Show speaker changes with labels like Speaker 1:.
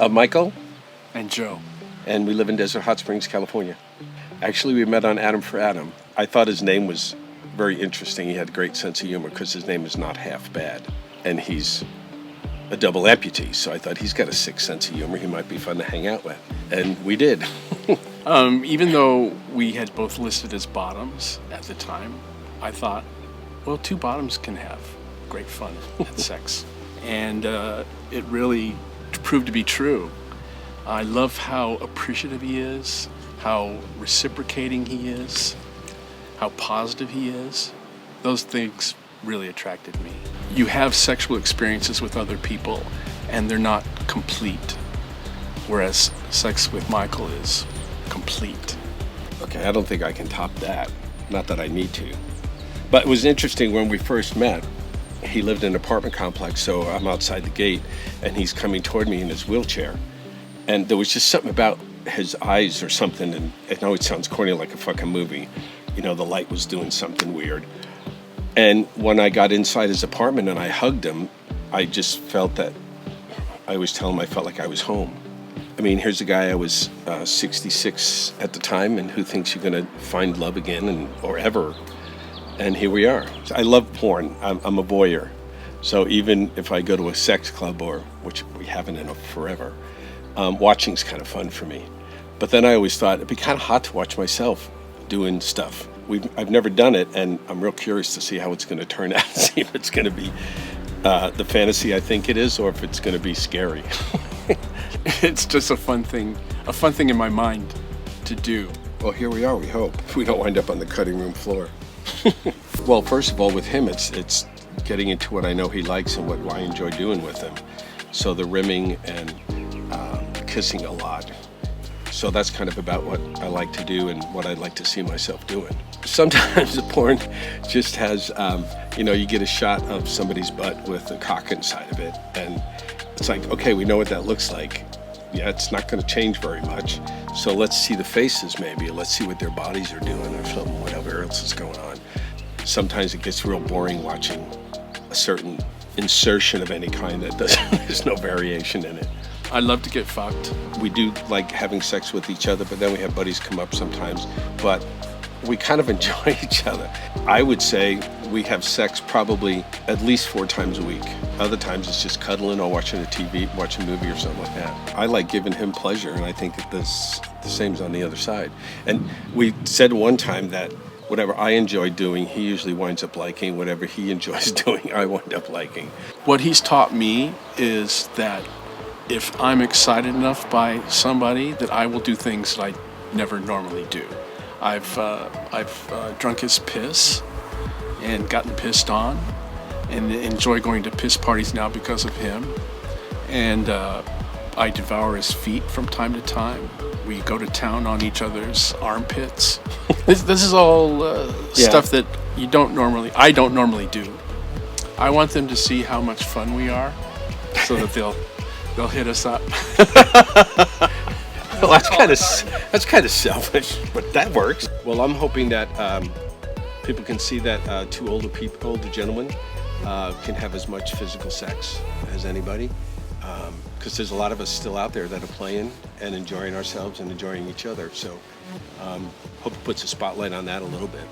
Speaker 1: Michael,
Speaker 2: And Joe.
Speaker 1: and we live in Desert Hot Springs, California. Actually, we met on Adam for Adam. I thought his name was very interesting. He had a great sense of humor because his name is not half bad. And he's a double amputee, so I thought he's got a sick sense of humor. He might be fun to hang out with. And we did.
Speaker 2: Even though we had both listed as bottoms at the time, I thought, well, two bottoms can have great fun at sex. And it really proved to be true. I love how appreciative he is, how reciprocating he is, how positive he is. Those things really attracted me. You have sexual experiences with other people, and they're not complete, whereas sex with Michael is complete.
Speaker 1: Okay, I don't think I can top that. Not that I need to. But it was interesting when we first met. He lived in an apartment complex, so I'm outside the gate, and he's coming toward me in his wheelchair. And there was just something about his eyes or something, and I know it sounds corny like a fucking movie. You know, the light was doing something weird. And when I got inside his apartment and I hugged him, I just felt that, I always tell him I felt like I was home. I mean, here's a guy, I was 66 at the time, and who thinks you're gonna find love again or ever. And here we are. I love porn. I'm a voyeur. So even if I go to a sex club, or which we haven't in forever, watching's kind of fun for me. But then I always thought it'd be kind of hot to watch myself doing stuff. I've never done it, and I'm real curious to see how it's going to turn out, see if it's going to be the fantasy I think it is, or if it's going to be scary.
Speaker 2: It's just a fun thing in my mind to do.
Speaker 1: Well, here we are, we hope. We don't wind up on the cutting room floor. Well, first of all, with him, it's getting into what I know he likes and what I enjoy doing with him. So the rimming and kissing a lot. So that's kind of about what I like to do and what I'd like to see myself doing. Sometimes the porn just has, you get a shot of somebody's butt with a cock inside of it. And it's like, okay, we know what that looks like. Yeah, it's not going to change very much. So let's see the faces maybe. Let's see what their bodies are doing or something, whatever else is going on. Sometimes it gets real boring watching a certain insertion of any kind that there's no variation in it.
Speaker 2: I love to get fucked.
Speaker 1: We do like having sex with each other, but then we have buddies come up sometimes. But we kind of enjoy each other. I would say we have sex probably at least 4 times a week. Other times it's just cuddling or watching watching a movie or something like that. I like giving him pleasure, and I think that the same's on the other side. And we said one time that whatever I enjoy doing, he usually winds up liking. Whatever he enjoys doing, I wind up liking.
Speaker 2: What he's taught me is that if I'm excited enough by somebody, that I will do things that I never normally do. I've drunk his piss and gotten pissed on, and enjoy going to piss parties now because of him. And I devour his feet from time to time. We go to town on each other's armpits. This is all stuff that I don't normally do. I want them to see how much fun we are, so that they'll hit us up.
Speaker 1: Well, that's kind of selfish, but that works. Well, I'm hoping that people can see that 2 older gentlemen can have as much physical sex as anybody, because there's a lot of us still out there that are playing and enjoying ourselves and enjoying each other. So hope it puts a spotlight on that a little bit.